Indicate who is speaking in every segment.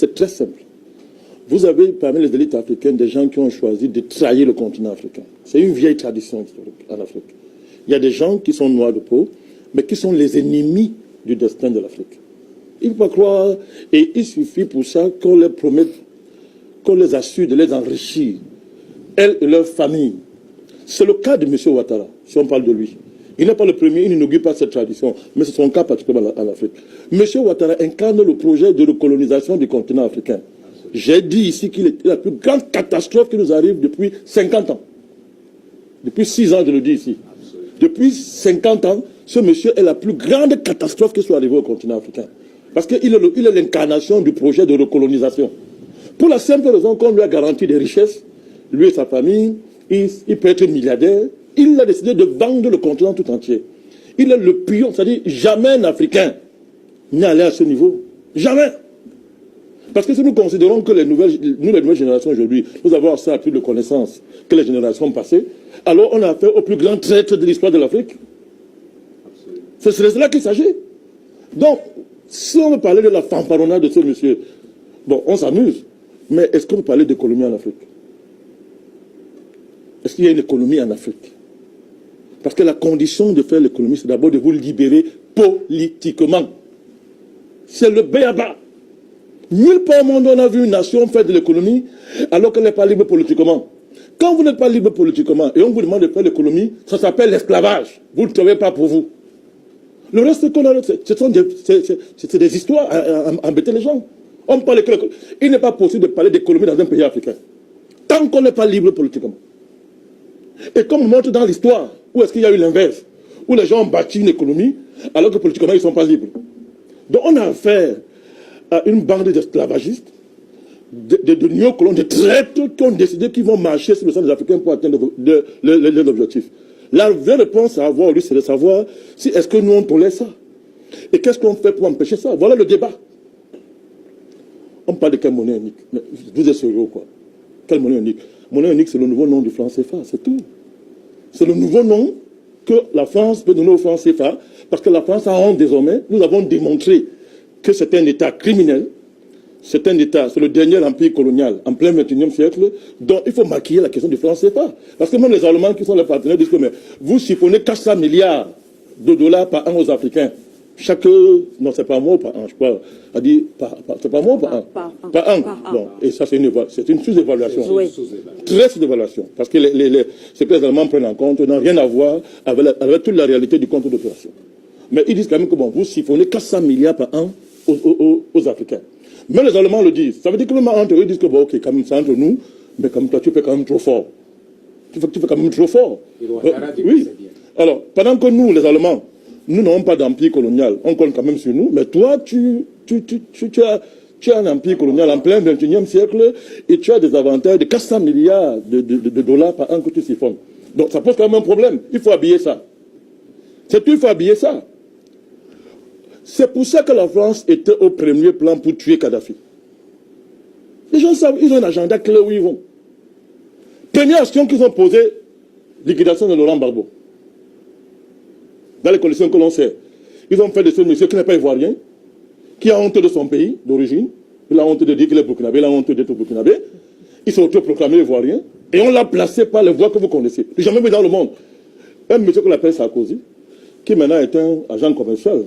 Speaker 1: C'est très simple. Vous avez parmi les élites africaines des gens qui ont choisi de trahir le continent africain. C'est une vieille tradition historique en Afrique. Il y a des gens qui sont noirs de peau, mais qui sont les ennemis du destin de l'Afrique. Il ne faut pas croire, et il suffit pour ça qu'on les promette, qu'on les assure de les enrichir, elles et leur famille. C'est le cas de M. Ouattara, si on parle de lui. Il n'est pas le premier, il n'inaugure pas cette tradition, mais c'est son cas particulièrement en Afrique. M. Ouattara incarne le projet de recolonisation du continent africain. J'ai dit ici qu'il est la plus grande catastrophe qui nous arrive depuis 50 ans. Depuis 6 ans, je le dis ici. Depuis 50 ans, ce monsieur est la plus grande catastrophe qui soit arrivée au continent africain. Parce qu'il est l'incarnation du projet de recolonisation. Pour la simple raison qu'on lui a garanti des richesses, lui et sa famille, il peut être milliardaire, il a décidé de vendre le continent tout entier. Il est le pion, c'est-à-dire jamais un Africain n'est allé à ce niveau. Jamais. Parce que si nous considérons que les nouvelles générations aujourd'hui, nous avons assez plus de connaissances que les générations passées, alors on a affaire au plus grand traître de l'histoire de l'Afrique. C'est de cela qu'il s'agit. Donc, si on veut parler de la fanfaronnade de ce monsieur, bon, on s'amuse, mais est-ce qu'on peut parler d'économie en Afrique? Est-ce qu'il y a une économie en Afrique? Parce que la condition de faire l'économie, c'est d'abord de vous libérer politiquement. C'est le b.a.-ba. Nulle part au monde on a vu une nation faire de l'économie alors qu'elle n'est pas libre politiquement. Quand vous n'êtes pas libre politiquement et on vous demande de faire l'économie, ça s'appelle l'esclavage. Vous ne trouvez pas pour vous. Le reste qu'on a, c'est des histoires à embêter les gens. On parle que il n'est pas possible de parler d'économie dans un pays africain tant qu'on n'est pas libre politiquement. Et comme on montre dans l'histoire, où est-ce qu'il y a eu l'inverse, où les gens ont bâti une économie alors que politiquement ils ne sont pas libres. Donc on a affaire à une bande d'esclavagistes, de néocolons, de traîtres qui ont décidé qu'ils vont marcher sur le sang des Africains pour atteindre leurs objectifs. La vraie réponse à avoir, lui, c'est de savoir si est-ce que nous on tolère ça. Et qu'est-ce qu'on fait pour empêcher ça? Voilà le débat. On parle de quelle monnaie unique? Mais vous êtes sérieux quoi? Quelle monnaie unique? Monnaie unique, c'est le nouveau nom du franc CFA, c'est tout. C'est le nouveau nom que la France peut donner au franc CFA, parce que la France a honte désormais. Nous avons démontré que c'est un État criminel, c'est un État, c'est le dernier empire colonial en plein 21e siècle, dont il faut maquiller la question du franc CFA. Parce que même les Allemands qui sont les partenaires disent que mais vous siphonnez 400 milliards de dollars par an aux Africains. Chaque... Non, c'est pas moi par an, je crois. C'est pas moi par an. Par an. Bon, et ça, c'est une sous-évaluation. Oui. Très sous-évaluation. Parce que ce que les Allemands prennent en compte n'a rien à voir avec toute la réalité du compte d'opération. Mais ils disent quand même que bon, vous siphonnez 400 milliards par an aux Africains. Mais les Allemands le disent. Ça veut dire que même entre eux, ils disent que bon, ok, quand même, c'est entre nous, mais comme toi, tu fais quand même trop fort. Tu fais quand même trop fort. Oui. Alors, pendant que nous, les Allemands, nous n'avons pas d'empire colonial, on compte quand même sur nous, mais toi, tu as un empire colonial en plein 21e siècle et tu as des avantages de 400 milliards de dollars par an que tu siphonnes. Donc ça pose quand même un problème. Il faut habiller ça. C'est tout, il faut habiller ça. C'est pour ça que la France était au premier plan pour tuer Kadhafi. Les gens savent, ils ont un agenda clair où ils vont. Première action qu'ils ont posée, liquidation de Laurent Gbagbo. Dans les conditions que l'on sait. Ils ont fait de ce monsieur qui n'est pas ivoirien, qui a honte de son pays d'origine. Il a honte de dire qu'il est burkinabé, il a honte d'être burkinabé. Il s'est autoproclamé ivoirien. Et on l'a placé par les voies que vous connaissez. J'ai jamais vu dans le monde. Un monsieur qu'on appelle Sarkozy, qui maintenant est un agent commercial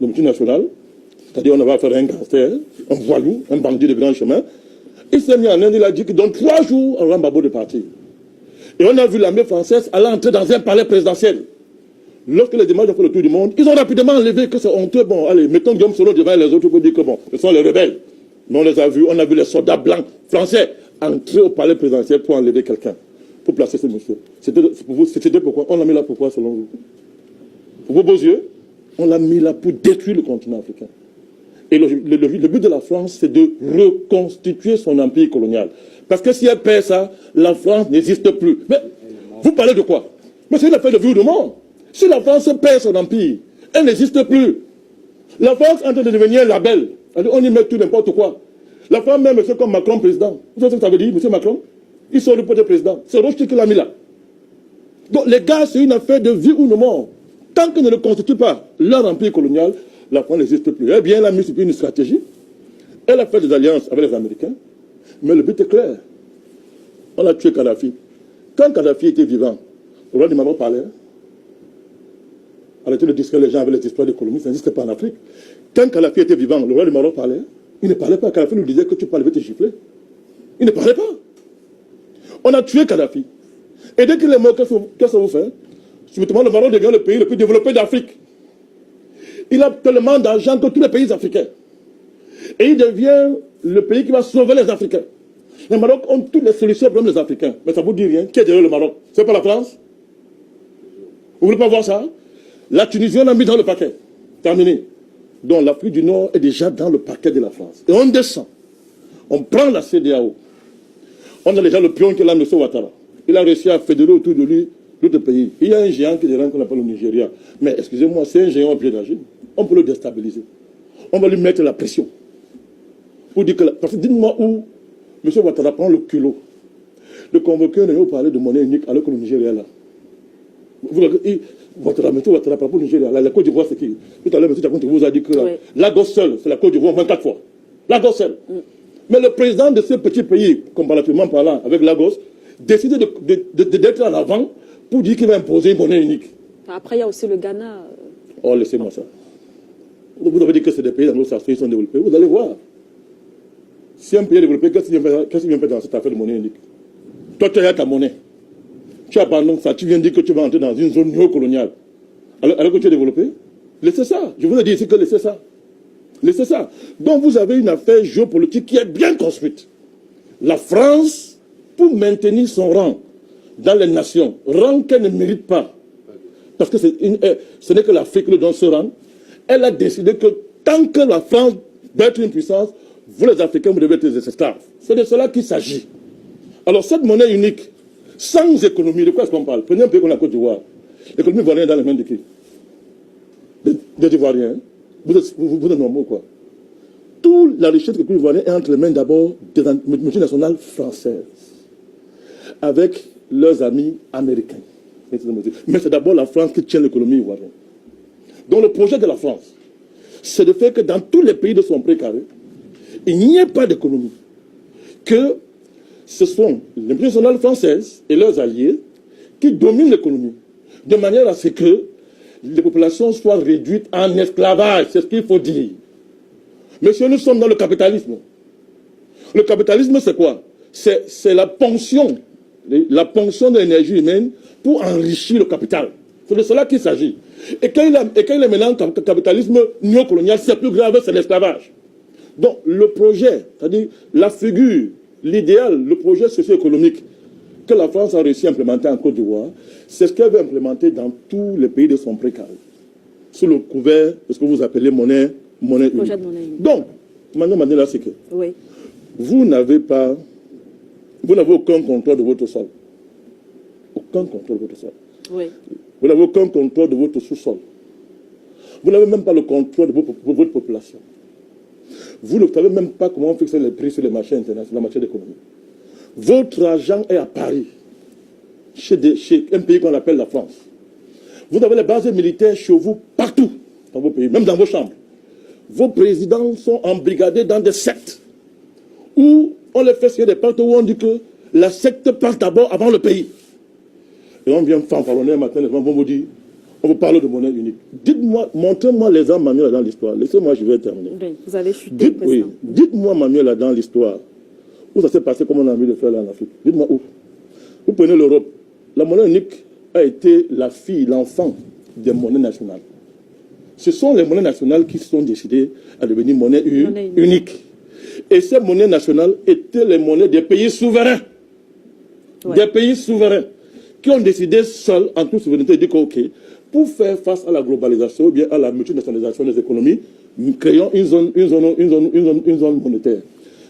Speaker 1: de multinationale, c'est-à-dire on avait affaire à un gangster, un voyou, un bandit de grand chemin. Il s'est mis en Inde, il a dit que dans 3 jours, on va Gbagbo de partir. Et on a vu l'armée française aller entrer dans un palais présidentiel. Lorsque les images ont fait le tour du monde, ils ont rapidement enlevé que c'est honteux. Bon, allez, mettons Guillaume Soro devant les autres pour dire que bon, ce sont les rebelles. Mais on les a vus, on a vu les soldats blancs français entrer au palais présidentiel pour enlever quelqu'un, pour placer ce monsieur. C'était pourquoi? On l'a mis là pourquoi selon vous? Pour vos beaux yeux, on l'a mis là pour détruire le continent africain. Et le but de la France, c'est de reconstituer son empire colonial. Parce que si elle perd ça, la France n'existe plus. Mais vous parlez de quoi? Mais c'est une affaire de vie ou de mort. Si la France perd son empire, elle n'existe plus. La France est en train de devenir un label. On y met tout n'importe quoi. La France met monsieur comme Macron président. Vous savez ce que ça veut dire, monsieur Macron? Ils sont le pote président. C'est Rothschild qui l'a mis là. Donc les gars, c'est une affaire de vie ou de mort. Tant qu'ils ne constituent pas leur empire colonial, la France n'existe plus. Eh bien, elle a mis sur une stratégie Elle a fait des alliances avec les Américains, mais le but est clair. On a tué Kadhafi. Quand Kadhafi était vivant, le roi du Maroc parlait. Arrêtez de distraire les gens avec les histoires d'économie, ça n'existe pas en Afrique. Quand Kadhafi était vivant, le roi du Maroc parlait. Il ne parlait pas. Kadhafi nous disait que tu parles, je vais te gifler. Il ne parlait pas. On a tué Kadhafi. Et dès qu'il est mort, qu'est-ce que ça vous fait? Subitement, le Maroc devient le pays le plus développé d'Afrique. Il a tellement d'argent que tous les pays africains. Et il devient le pays qui va sauver les Africains. Les Maroc ont toutes les solutions pour les Africains. Mais ça ne vous dit rien. Qui est derrière le Maroc? C'est pas la France? Vous ne voulez pas voir ça? La Tunisie, on a mis dans le paquet. Terminé. Donc l'Afrique du Nord est déjà dans le paquet de la France. Et on descend. On prend la CEDEAO. On a déjà le pion qui est là, M. Ouattara. Il a réussi à fédérer autour de lui d'autres pays. Il y a un géant qui est là qu'on appelle le Nigeria. Mais excusez-moi, c'est un géant au pied d'argile. On peut le déstabiliser. On va lui mettre la pression. Pour dire que parce que dites-moi où M. Ouattara prend le culot de convoquer un réunion pour parler de monnaie unique alors que le Nigeria est là. M. Ouattara parle pour le Nigeria. La Côte d'Ivoire, c'est qui? Tout à l'heure, M. Tchakounti vous a dit que Lagos seul, c'est la Côte d'Ivoire 24 fois. Lagos seul. Mais le président de ce petit pays, comparativement parlant avec Lagos, décide d'être en avant pour dire qu'il va imposer une monnaie unique.
Speaker 2: Après, il y a aussi le Ghana.
Speaker 1: Oh, laissez-moi ça. Vous avez dit que c'est des pays dans l'Ouest Afrique qui sont développés. Vous allez voir. Si un pays est développé, qu'est-ce qu'il vient faire dans cette affaire de monnaie unique? Toi, tu as ta monnaie. Tu abandonnes ça. Tu viens dire que tu vas entrer dans une zone néocoloniale. Alors que tu es développé? Laissez ça. Je vous ai dit ici que laissez ça. Laissez ça. Donc vous avez une affaire géopolitique qui est bien construite. La France, pour maintenir son rang dans les nations, rang qu'elle ne mérite pas, parce que ce n'est que l'Afrique qui donne ce rang, elle a décidé que tant que la France doit être une puissance, vous les Africains, vous devez être des esclaves. C'est de cela qu'il s'agit. Alors cette monnaie unique, sans économie, de quoi est-ce qu'on parle? Prenez un pays comme la Côte d'Ivoire. L'économie ivoirienne est dans les mains de qui? Des Ivoiriens. Vous êtes normaux, quoi. Toute la richesse de l'économie ivoirienne est entre les mains d'abord des multinationales françaises, avec leurs amis américains. Mais c'est d'abord la France qui tient l'économie ivoirienne. Donc le projet de la France, c'est de faire que dans tous les pays de son précaré, il n'y ait pas d'économie. Que ce sont les multinationales françaises et leurs alliés qui dominent l'économie, de manière à ce que les populations soient réduites en esclavage. C'est ce qu'il faut dire. Monsieur, nous sommes dans le capitalisme. Le capitalisme, c'est quoi? C'est la ponction de l'énergie humaine pour enrichir le capital. C'est de cela qu'il s'agit. Et quand il est maintenant en capitalisme néocolonial, c'est plus grave, c'est l'esclavage. Donc, le projet, c'est-à-dire la figure, l'idéal, le projet socio-économique que la France a réussi à implémenter en Côte d'Ivoire, c'est ce qu'elle veut implémenter dans tous les pays de son précaré, sous le couvert de ce que vous appelez monnaie unique. Donc, maintenant, c'est que vous n'avez aucun contrôle de votre sol. Aucun contrôle de votre sol.
Speaker 2: Oui.
Speaker 1: Vous n'avez aucun contrôle de votre sous-sol. Vous n'avez même pas le contrôle de votre population. Vous ne savez même pas comment fixer les prix sur les marchés internationaux en matière d'économie. Votre argent est à Paris, chez un pays qu'on appelle la France. Vous avez les bases militaires chez vous partout dans vos pays, même dans vos chambres. Vos présidents sont embrigadés dans des sectes où on les fait signer des pactes où on dit que la secte passe d'abord avant le pays. Et on vient fanfaronner un matin, les gens vont vous dire, on vous parle de monnaie unique. Dites-moi, montrez-moi les armes manuelles dans l'histoire. Laissez-moi, je vais terminer.
Speaker 2: Oui, vous avez chuté.
Speaker 1: Dites-moi, Manuel, dans l'histoire, où ça s'est passé comme on a envie de faire là en Afrique. Dites-moi où. Vous prenez l'Europe. La monnaie unique a été la fille, l'enfant des monnaies nationales. Ce sont les monnaies nationales qui sont décidées à devenir monnaie unique. Et ces monnaies nationales étaient les monnaies des pays souverains. Ouais. Des pays souverains qui ont décidé seuls, en toute souveraineté, de dire OK, pour faire face à la globalisation ou bien à la multinationalisation des économies, nous créons une zone monétaire.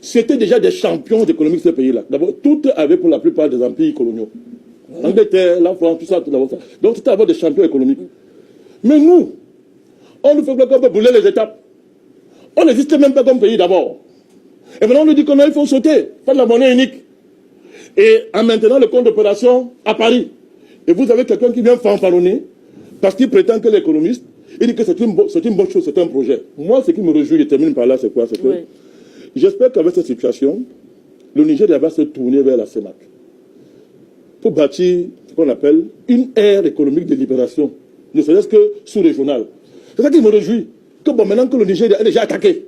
Speaker 1: C'était déjà des champions économiques de ce pays-là. D'abord, tout avait pour la plupart des empires coloniaux. L'Angleterre, la France, tout ça, tout ça. Donc, c'était d'abord des champions économiques. Mais nous, on nous fait qu'on peut brûler les étapes. On n'existe même pas comme pays d'abord. Et maintenant, on nous dit qu'il faut sauter, faire de la monnaie unique. Et en maintenant le compte d'opération à Paris. Et vous avez quelqu'un qui vient fanfaronner parce qu'il prétend que l'économiste, il dit que c'est une bonne chose, c'est un projet. Moi, ce qui me réjouit, je termine par là, c'est quoi? C'est que j'espère qu'avec cette situation, le Nigeria va se tourner vers la CEMAC pour bâtir ce qu'on appelle une ère économique de libération, ne serait-ce que sous-régionale. C'est ça qui me réjouit. Que bon, maintenant que le Nigeria est déjà attaqué,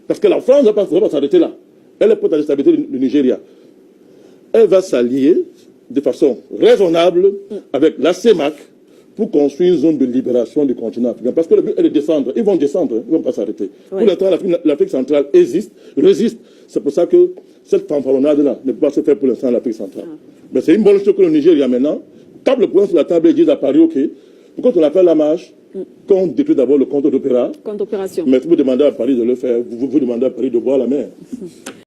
Speaker 1: parce que la France ne va pas s'arrêter là. Elle est prête à déstabiliser le Nigeria. Elle va s'allier de façon raisonnable avec la CEMAC pour construire une zone de libération du continent africain. Parce que le but est de descendre. Ils vont descendre, ils ne vont pas s'arrêter.
Speaker 2: Oui.
Speaker 1: Pour l'instant, l'Afrique centrale résiste. C'est pour ça que cette fanfaronnade-là ne peut pas se faire pour l'instant en Afrique centrale. Mais c'est une bonne chose que le Nigeria maintenant tape le poing sur la table et dit à Paris, OK, pourquoi on appelle la marche, qu'on détruit d'abord le compte d'opéra.
Speaker 2: Compte d'opération.
Speaker 1: Mais vous demandez à Paris de le faire, vous demandez à Paris de boire la mer.